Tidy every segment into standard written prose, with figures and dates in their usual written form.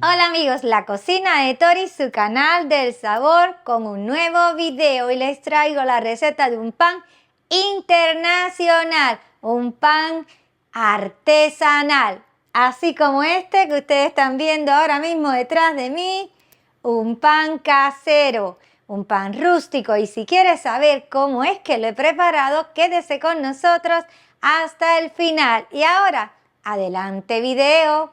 Hola amigos, La Cocina de Tori, su canal del sabor con un nuevo video. Hoy les traigo la receta de un pan internacional, un pan artesanal, así como este que ustedes están viendo ahora mismo detrás de mí, un pan casero, un pan rústico. Y si quieres saber cómo es que lo he preparado, quédese con nosotros hasta el final. Y ahora, adelante video.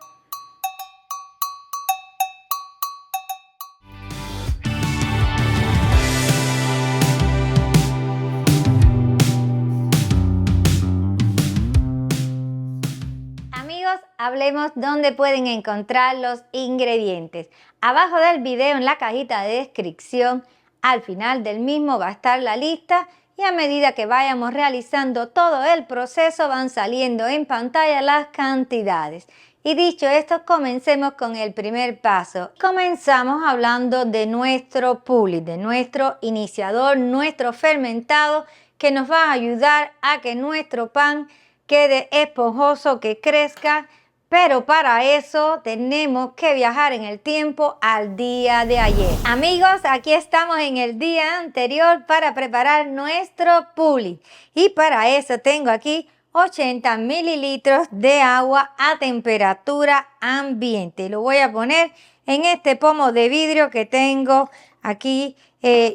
Amigos, hablemos dónde pueden encontrar los ingredientes. Abajo del video, en la cajita de descripción, al final del mismo va a estar la lista y a medida que vayamos realizando todo el proceso van saliendo en pantalla las cantidades. Y dicho esto, comencemos con el primer paso. Comenzamos hablando de nuestro puli, de nuestro iniciador, nuestro fermentado, que nos va a ayudar a que nuestro pan quede esponjoso, que crezca, pero para eso tenemos que viajar en el tiempo al día de ayer. Amigos, aquí estamos en el día anterior para preparar nuestro puli y para eso tengo aquí 80 mililitros de agua a temperatura ambiente. Lo voy a poner en este pomo de vidrio que tengo aquí.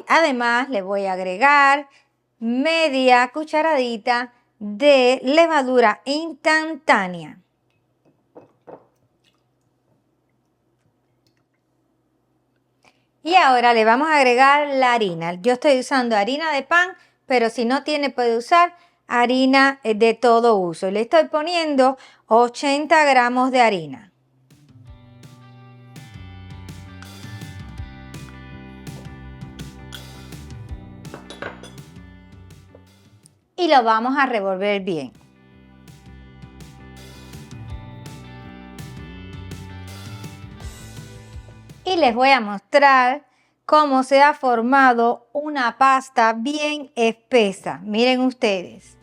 Además le voy a agregar media cucharadita de levadura instantánea. Y ahora le vamos a agregar la harina. Yo estoy usando harina de pan, pero si no tiene puede usar harina de todo uso. Le estoy poniendo 80 gramos de harina. Y lo vamos a revolver bien. Y les voy a mostrar cómo se ha formado una pasta bien espesa. Miren ustedes.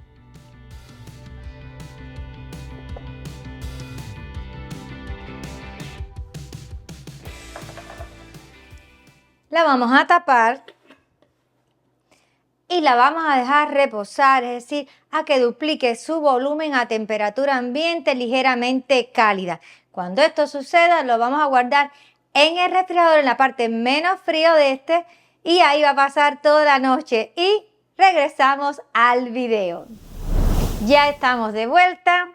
La vamos a tapar y la vamos a dejar reposar, es decir, a que duplique su volumen a temperatura ambiente ligeramente cálida. Cuando esto suceda, lo vamos a guardar en el refrigerador, en la parte menos frío de este, y ahí va a pasar toda la noche. Y regresamos al video. Ya estamos de vuelta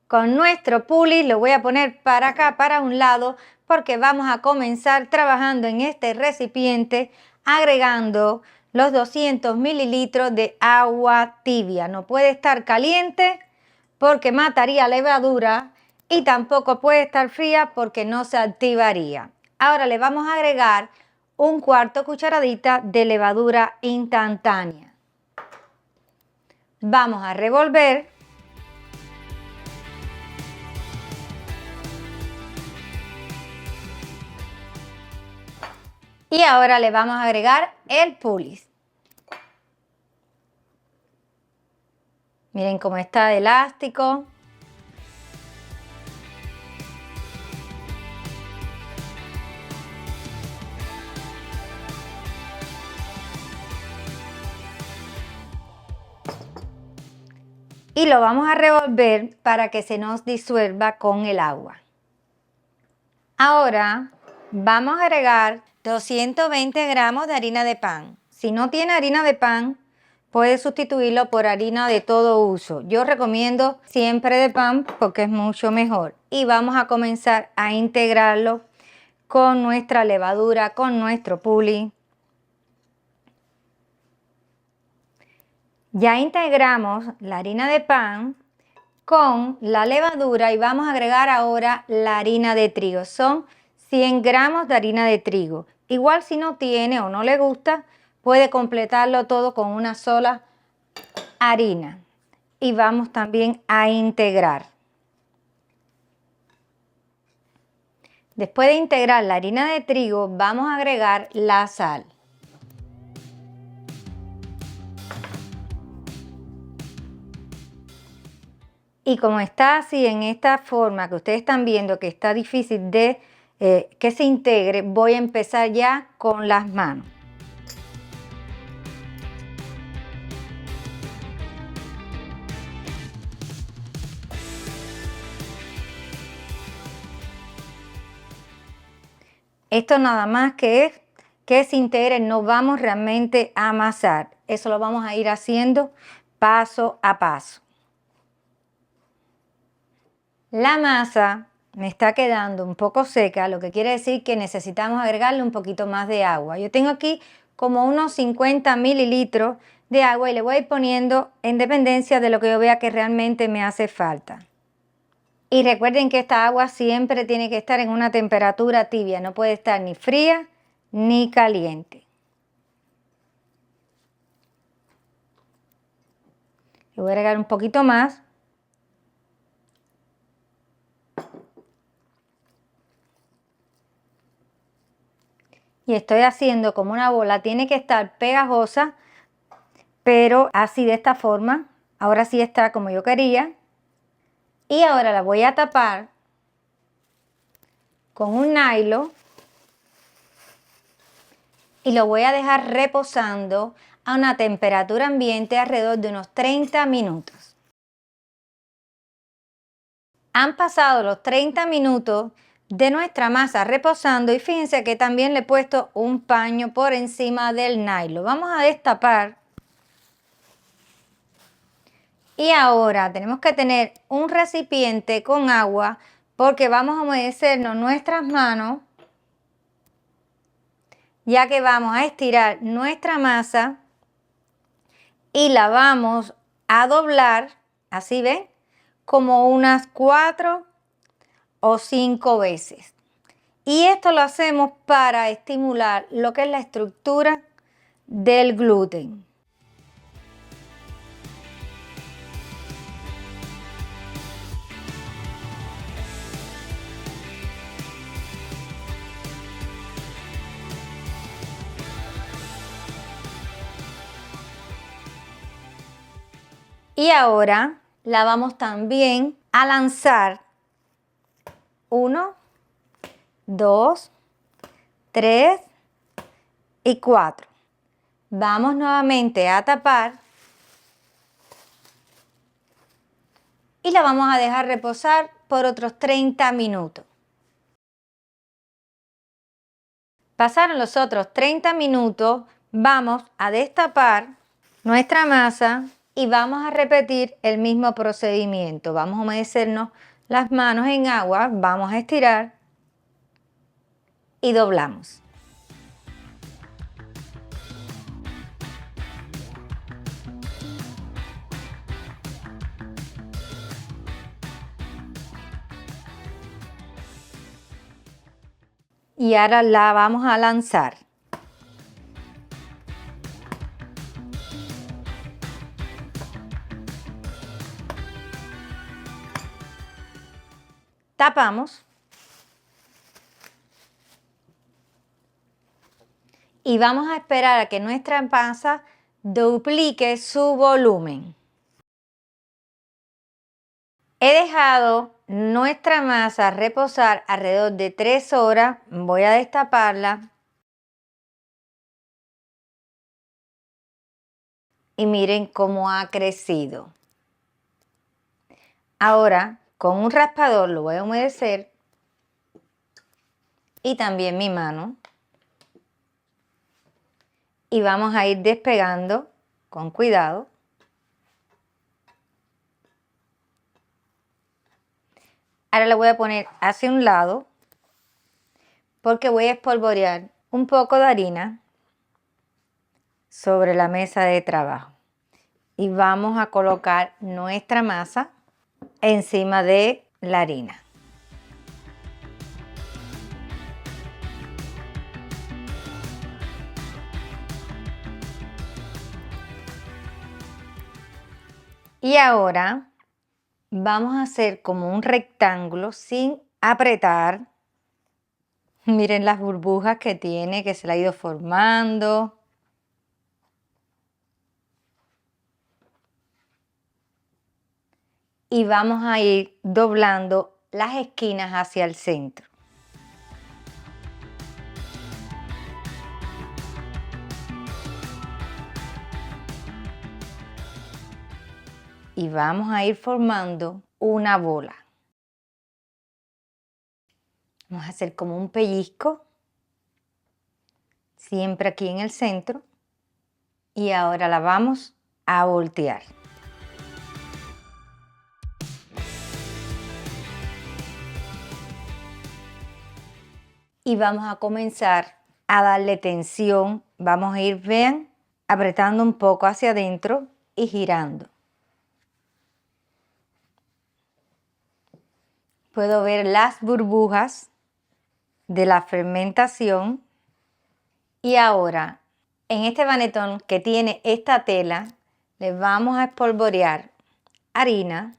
con nuestro puli. Lo voy a poner para acá, para un lado, porque vamos a comenzar trabajando en este recipiente agregando los 200 mililitros de agua tibia. No puede estar caliente porque mataría levadura y tampoco puede estar fría porque no se activaría. Ahora le vamos a agregar un cuarto cucharadita de levadura instantánea. Vamos a revolver. Y ahora le vamos a agregar el pulis. Miren cómo está de elástico. Y lo vamos a revolver para que se nos disuelva con el agua. Ahora vamos a agregar 220 gramos de harina de pan. Si no tiene harina de pan, puede sustituirlo por harina de todo uso. Yo recomiendo siempre de pan porque es mucho mejor. Y vamos a comenzar a integrarlo con nuestra levadura, con nuestro puli. Ya integramos la harina de pan con la levadura y vamos a agregar ahora la harina de trigo. Son 100 gramos de harina de trigo. Igual si no tiene o no le gusta, puede completarlo todo con una sola harina. Y vamos también a integrar. Después de integrar la harina de trigo, vamos a agregar la sal. Y como está así en esta forma que ustedes están viendo que está difícil de que se integre, voy a empezar ya con las manos. Esto nada más que es que se integre, no vamos realmente a amasar. Eso lo vamos a ir haciendo paso a paso. La masa me está quedando un poco seca, lo que quiere decir que necesitamos agregarle un poquito más de agua. Yo tengo aquí como unos 50 mililitros de agua y le voy a ir poniendo en dependencia de lo que yo vea que realmente me hace falta. Y recuerden que esta agua siempre tiene que estar en una temperatura tibia, no puede estar ni fría ni caliente. Le voy a agregar un poquito más. Y estoy haciendo como una bola, tiene que estar pegajosa, pero así de esta forma. Ahora sí está como yo quería. Y ahora la voy a tapar con un nylon y lo voy a dejar reposando a una temperatura ambiente alrededor de unos 30 minutos. Han pasado los 30 minutos de nuestra masa reposando y fíjense que también le he puesto un paño por encima del nylon. Vamos a destapar. Y ahora tenemos que tener un recipiente con agua porque vamos a humedecernos nuestras manos, ya que vamos a estirar nuestra masa y la vamos a doblar, así ven, como unas 4 o 5 veces. Y esto lo hacemos para estimular lo que es la estructura del gluten. Y ahora la vamos también a lanzar 1, 2, 3 y 4. Vamos nuevamente a tapar y la vamos a dejar reposar por otros 30 minutos. Pasaron los otros 30 minutos, vamos a destapar nuestra masa y vamos a repetir el mismo procedimiento. Vamos a humedecernos las manos en agua, vamos a estirar y doblamos. Y ahora la vamos a lanzar. Tapamos. Y vamos a esperar a que nuestra masa duplique su volumen. He dejado nuestra masa reposar alrededor de 3 horas. Voy a destaparla. Y miren cómo ha crecido. Ahora, con un raspador lo voy a humedecer. Y también mi mano. Y vamos a ir despegando con cuidado. Ahora le voy a poner hacia un lado porque voy a espolvorear un poco de harina sobre la mesa de trabajo. Y vamos a colocar nuestra masa encima de la harina. Y ahora vamos a hacer como un rectángulo sin apretar. Miren las burbujas que tiene, que se la ha ido formando. Y vamos a ir doblando las esquinas hacia el centro. y vamos a ir formando una bola. Vamos a hacer como un pellizco, siempre aquí en el centro, y ahora la vamos a voltear. Y vamos a comenzar a darle tensión. Vamos a ir, vean, apretando un poco hacia adentro y girando. Puedo ver las burbujas de la fermentación. Y ahora, en este panetón que tiene esta tela, le vamos a espolvorear harina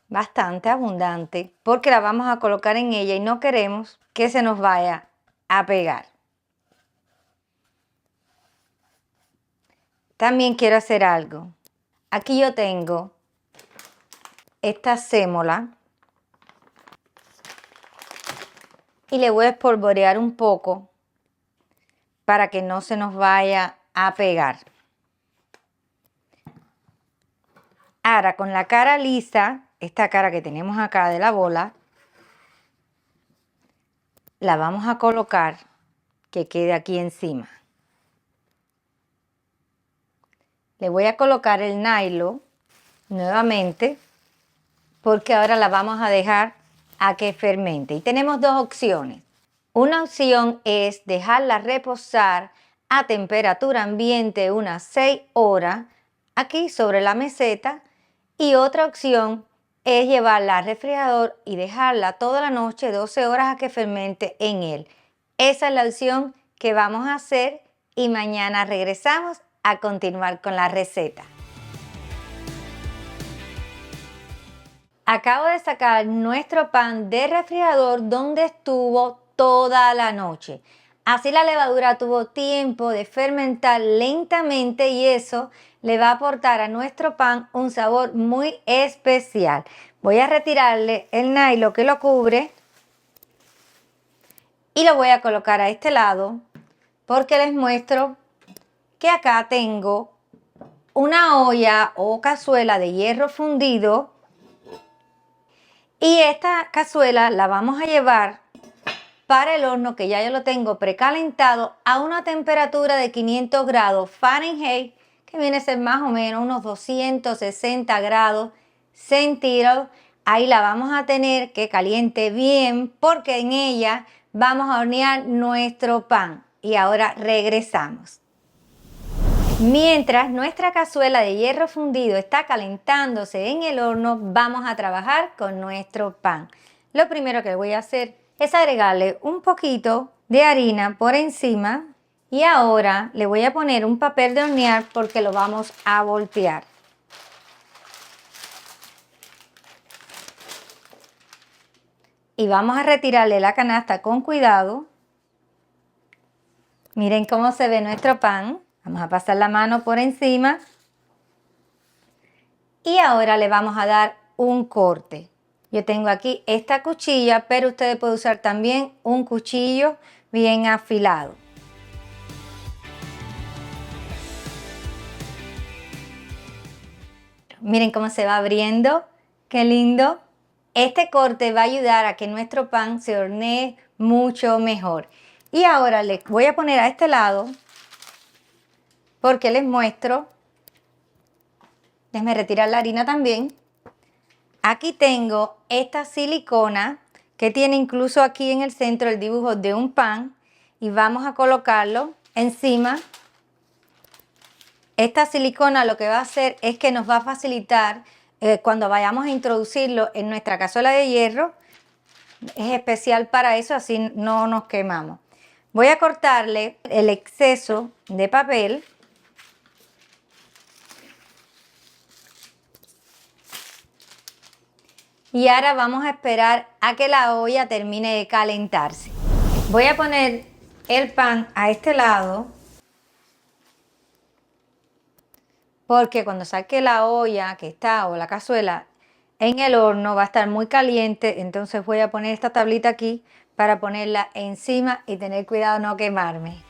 bastante abundante porque la vamos a colocar en ella y no queremos que se nos vaya a pegar. También quiero hacer algo. Aquí yo tengo esta sémola y le voy a espolvorear un poco para que no se nos vaya a pegar. Ahora con la cara lisa, esta cara que tenemos acá de la bola, la vamos a colocar que quede aquí encima. Le voy a colocar el nylon nuevamente porque ahora la vamos a dejar a que fermente. Y tenemos dos opciones. Una opción es dejarla reposar a temperatura ambiente unas 6 horas aquí sobre la meseta, y otra opción es llevarla al refrigerador y dejarla toda la noche 12 horas a que fermente en él. Esa es la opción que vamos a hacer y mañana regresamos a continuar con la receta. Acabo de sacar nuestro pan del refrigerador donde estuvo toda la noche. Así la levadura tuvo tiempo de fermentar lentamente y eso le va a aportar a nuestro pan un sabor muy especial. Voy a retirarle el nylon que lo cubre y lo voy a colocar a este lado porque les muestro que acá tengo una olla o cazuela de hierro fundido. Y esta cazuela la vamos a llevar para el horno que ya yo lo tengo precalentado a una temperatura de 500 grados Fahrenheit, que viene a ser más o menos unos 260 grados centígrados. Ahí la vamos a tener que caliente bien porque en ella vamos a hornear nuestro pan. Y ahora regresamos. Mientras nuestra cazuela de hierro fundido está calentándose en el horno, vamos a trabajar con nuestro pan. Lo primero que voy a hacer es agregarle un poquito de harina por encima y ahora le voy a poner un papel de hornear porque lo vamos a voltear. Y vamos a retirarle la canasta con cuidado. Miren cómo se ve nuestro pan. Vamos a pasar la mano por encima y ahora le vamos a dar un corte. Yo tengo aquí esta cuchilla, pero ustedes pueden usar también un cuchillo bien afilado. Miren cómo se va abriendo, qué lindo. Este corte va a ayudar a que nuestro pan se hornee mucho mejor. Y ahora le voy a poner a este lado porque les muestro. Déjenme retirar la harina también. Aquí tengo esta silicona que tiene incluso aquí en el centro el dibujo de un pan y vamos a colocarlo encima. Esta silicona lo que va a hacer es que nos va a facilitar cuando vayamos a introducirlo en nuestra cazuela de hierro. Es especial para eso, así no nos quemamos. Voy a cortarle el exceso de papel. Y ahora vamos a esperar a que la olla termine de calentarse. Voy a poner el pan a este lado porque cuando saque la olla que está o la cazuela en el horno va a estar muy caliente, entonces voy a poner esta tablita aquí para ponerla encima y tener cuidado no quemarme.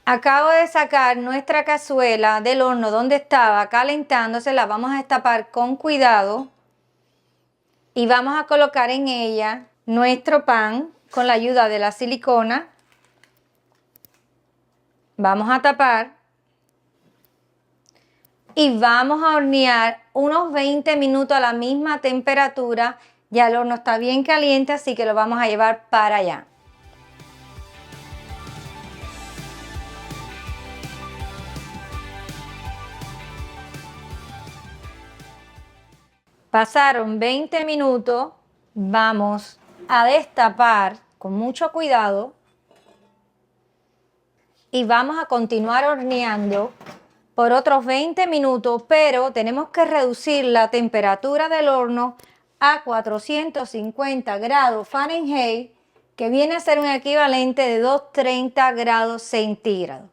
Acabo de sacar nuestra cazuela del horno donde estaba calentándose. La vamos a destapar con cuidado y vamos a colocar en ella nuestro pan con la ayuda de la silicona. Vamos a tapar y vamos a hornear unos 20 minutos a la misma temperatura. Ya el horno está bien caliente, así que lo vamos a llevar para allá. Pasaron 20 minutos, vamos a destapar con mucho cuidado y vamos a continuar horneando por otros 20 minutos, pero tenemos que reducir la temperatura del horno a 450 grados Fahrenheit, que viene a ser un equivalente de 230 grados centígrados.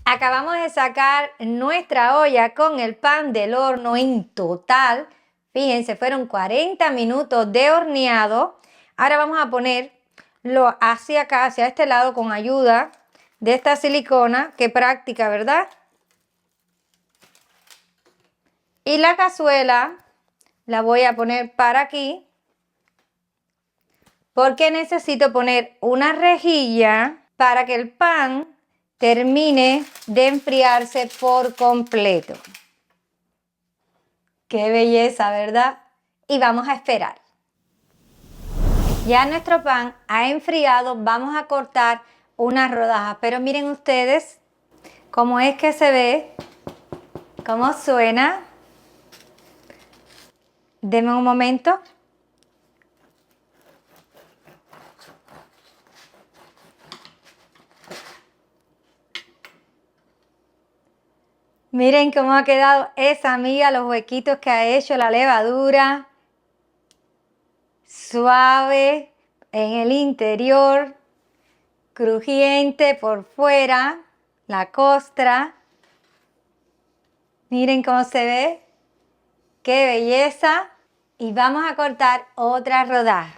Acabamos de sacar nuestra olla con el pan del horno. En total, fíjense, fueron 40 minutos de horneado. Ahora vamos a ponerlo hacia acá, hacia este lado, con ayuda de esta silicona. Qué práctica, ¿verdad? Y la cazuela la voy a poner para aquí, porque necesito poner una rejilla para que el pan termine de enfriarse por completo. ¡Qué belleza!, ¿verdad? Y vamos a esperar. Ya nuestro pan ha enfriado, vamos a cortar unas rodajas. Pero miren ustedes cómo es que se ve, cómo suena. Denme un momento. Miren cómo ha quedado esa miga, los huequitos que ha hecho la levadura. Suave en el interior, crujiente por fuera, la costra. Miren cómo se ve. ¡Qué belleza! Y vamos a cortar otra rodaja.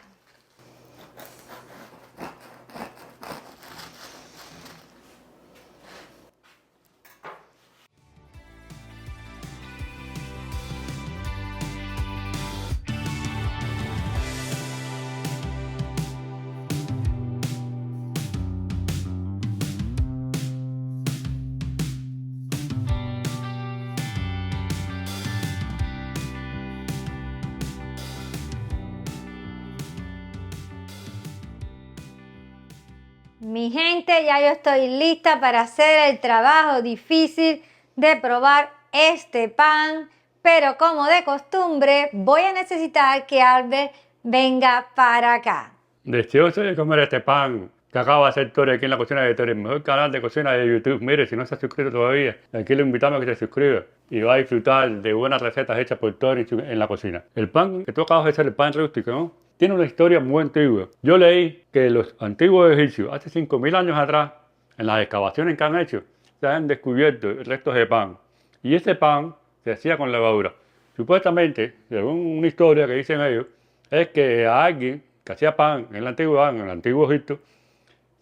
Mi gente, ya yo estoy lista para hacer el trabajo difícil de probar este pan, pero como de costumbre voy a necesitar que Albert venga para acá. Deseoso de comer este pan que acaba de hacer Tori aquí en la cocina de Tori, el mejor canal de cocina de YouTube. Mire, si no se ha suscrito todavía, aquí le invitamos a que se suscriba y va a disfrutar de buenas recetas hechas por Tori en la cocina. El pan que tú acabas de hacer, el pan rústico, ¿no?, tiene una historia muy antigua. Yo leí que los antiguos egipcios, hace 5000 años atrás, en las excavaciones que han hecho, se han descubierto restos de pan. Y ese pan se hacía con levadura. Supuestamente, según una historia que dicen ellos, es que a alguien que hacía pan en la antigüedad, en el antiguo Egipto,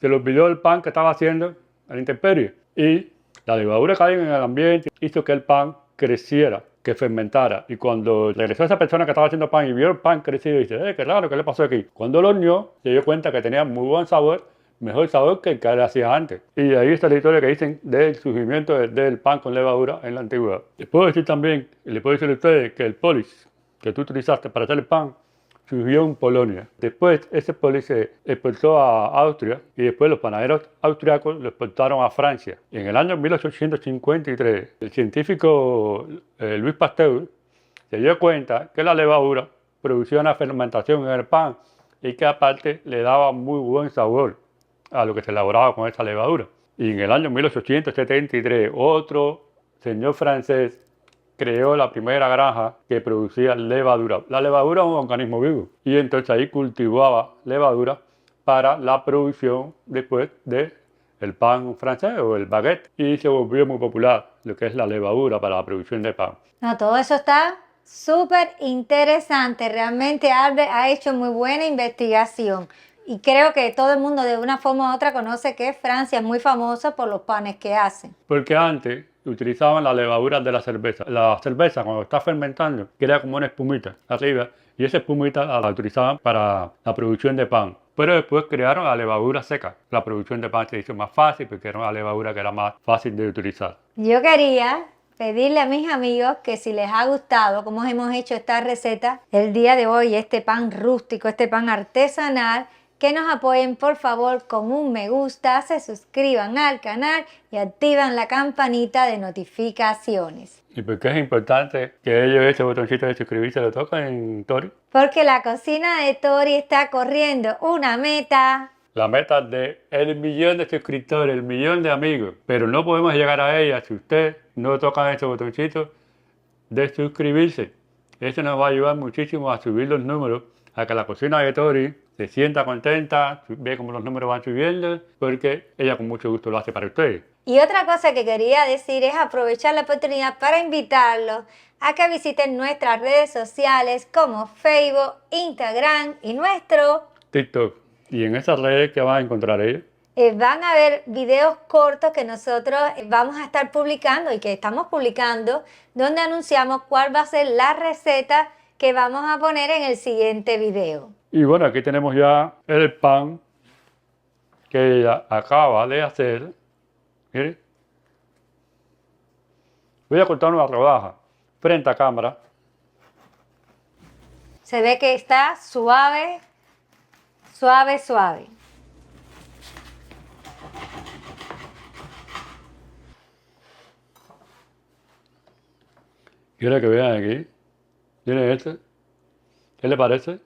se le olvidó el pan que estaba haciendo a la intemperie. Y la levadura que hay en el ambiente hizo que el pan creciera, que fermentara. Y cuando regresó esa persona que estaba haciendo pan y vio el pan crecido, dice, qué raro, ¿qué le pasó aquí? Cuando lo horneó, se dio cuenta que tenía muy buen sabor, mejor sabor que el que le hacía antes. Y ahí está la historia que dicen del surgimiento del pan con levadura en la antigüedad. Les puedo decir también, y les puedo decir a ustedes, que el polis que tú utilizaste para hacer el pan surgió en Polonia. Después ese polis se exportó a Austria y después los panaderos austriacos lo exportaron a Francia. Y en el año 1853 el científico Louis Pasteur se dio cuenta que la levadura producía una fermentación en el pan y que aparte le daba muy buen sabor a lo que se elaboraba con esa levadura. Y en el año 1873 otro señor francés creó la primera granja que producía levadura. La levadura es un organismo vivo y entonces ahí cultivaba levadura para la producción después del pan francés o el baguette, y se volvió muy popular lo que es la levadura para la producción de pan. No, todo eso está súper interesante. Realmente Albert ha hecho muy buena investigación. Y creo que todo el mundo de una forma u otra conoce que Francia es muy famosa por los panes que hacen. Porque antes utilizaban la levadura de la cerveza. La cerveza cuando está fermentando queda como una espumita arriba y esa espumita la utilizaban para la producción de pan. Pero después crearon la levadura seca. La producción de pan se hizo más fácil porque era una levadura que era más fácil de utilizar. Yo quería pedirle a mis amigos que si les ha gustado cómo hemos hecho esta receta el día de hoy, este pan rústico, este pan artesanal, que nos apoyen por favor con un me gusta, se suscriban al canal y activan la campanita de notificaciones. ¿Y por qué es importante que ellos ese botoncito de suscribirse lo toquen, Tori? Porque la cocina de Tori está corriendo una meta. La meta de el millón de suscriptores, el millón de amigos. Pero no podemos llegar a ella si usted no toca ese botoncito de suscribirse. Eso nos va a ayudar muchísimo a subir los números, a que la cocina de Tori se sienta contenta, ve cómo los números van subiendo, porque ella con mucho gusto lo hace para ustedes. Y otra cosa que quería decir es aprovechar la oportunidad para invitarlos a que visiten nuestras redes sociales como Facebook, Instagram y nuestro TikTok. Y en esas redes que van a encontrar ellos. Van a ver videos cortos que nosotros vamos a estar publicando y que estamos publicando, donde anunciamos cuál va a ser la receta que vamos a poner en el siguiente video. Y bueno, aquí tenemos ya el pan que ella acaba de hacer. Mire. Voy a cortar una rodaja frente a cámara. Se ve que está suave, suave, suave. Quiero que vean aquí. Miren este. ¿Qué le parece?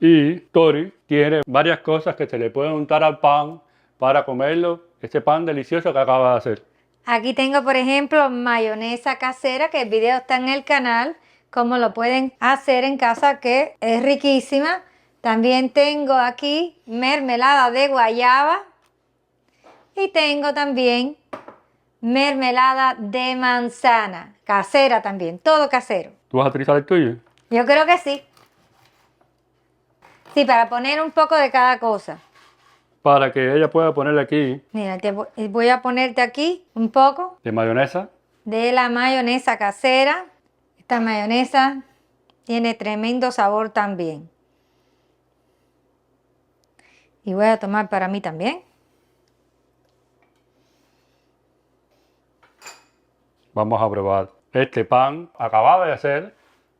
Y Tori tiene varias cosas que se le pueden untar al pan para comerlo. Este pan delicioso que acaba de hacer. Aquí tengo, por ejemplo, mayonesa casera, que el video está en el canal, cómo lo pueden hacer en casa, que es riquísima. También tengo aquí mermelada de guayaba y tengo también mermelada de manzana, casera también, todo casero. ¿Tú vas a utilizar el tuyo? Yo creo que sí. Sí, para poner un poco de cada cosa. Para que ella pueda ponerle aquí Mira, voy a ponerte aquí un poco de mayonesa. de la mayonesa casera. Esta mayonesa tiene tremendo sabor también. Y voy a tomar para mí también. Vamos a probar este pan acabado de hacer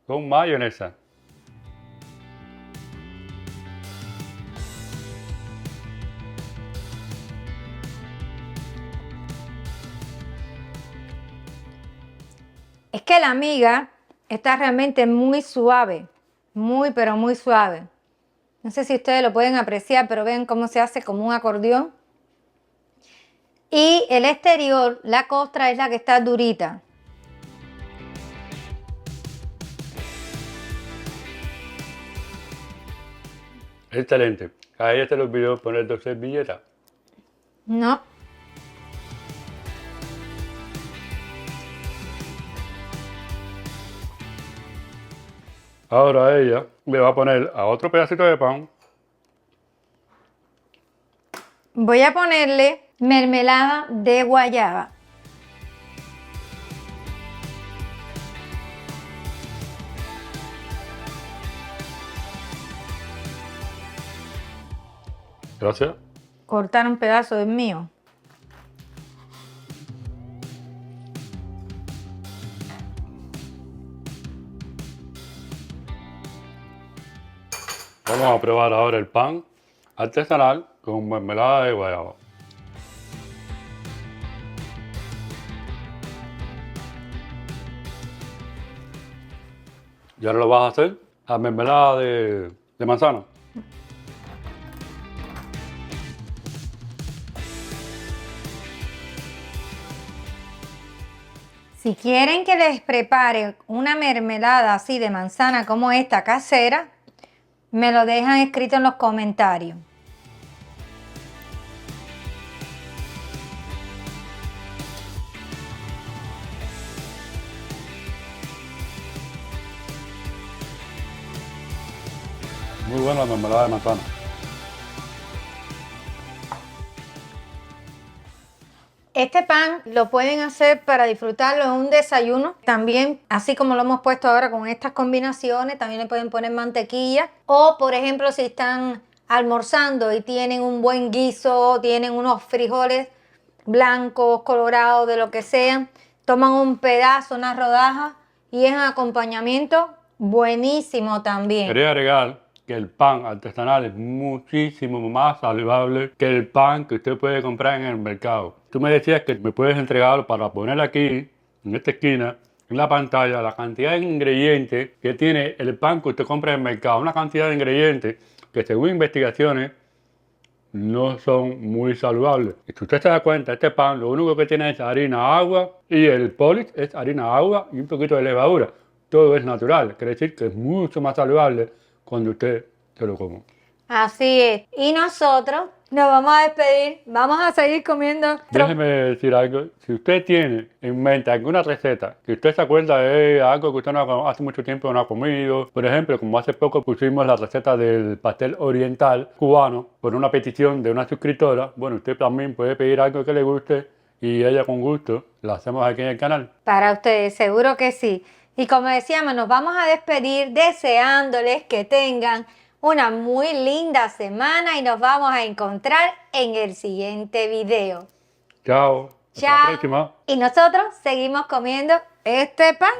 con mayonesa. Es que la miga está realmente muy suave, muy pero muy suave. No sé si ustedes lo pueden apreciar, pero ven cómo se hace como un acordeón. Y el exterior, la costra, es la que está durita. Excelente. A ella se le olvidó poner 2 servilletas. No. Ahora ella le va a poner a otro pedacito de pan. Voy a ponerle mermelada de guayaba. Gracias. Cortar un pedazo del mío. Vamos a probar ahora el pan artesanal con mermelada de guayaba. ¿Y ahora lo vas a hacer a mermelada de manzana? Si quieren que les prepare una mermelada así de manzana como esta casera, me lo dejan escrito en los comentarios. Muy buena la mermelada de manzana. Este pan lo pueden hacer para disfrutarlo en un desayuno. También, así como lo hemos puesto ahora con estas combinaciones, también le pueden poner mantequilla. O, por ejemplo, si están almorzando y tienen un buen guiso, tienen unos frijoles blancos, colorados, de lo que sean, toman un pedazo, una rodaja y es un acompañamiento buenísimo también. Quería agregar que el pan artesanal es muchísimo más saludable que el pan que usted puede comprar en el mercado. Tú me decías que me puedes entregar para poner aquí, en esta esquina, en la pantalla, la cantidad de ingredientes que tiene el pan que usted compra en el mercado. Una cantidad de ingredientes que, según investigaciones, no son muy saludables. Y si usted se da cuenta, este pan lo único que tiene es harina, agua, y el polish es harina, agua y un poquito de levadura. Todo es natural, quiere decir que es mucho más saludable cuando usted se lo come. Así es. Y nosotros nos vamos a despedir. Vamos a seguir comiendo. Déjeme decir algo. Si usted tiene en mente alguna receta que usted se acuerda de algo que usted no, hace mucho tiempo no ha comido, por ejemplo, como hace poco pusimos la receta del pastel oriental cubano por una petición de una suscriptora, bueno, usted también puede pedir algo que le guste y ella con gusto la hacemos aquí en el canal. Para ustedes, seguro que sí. Y como decíamos, nos vamos a despedir deseándoles que tengan una muy linda semana y nos vamos a encontrar en el siguiente video. Chao. Hasta Chao. la próxima. Y nosotros seguimos comiendo este pan.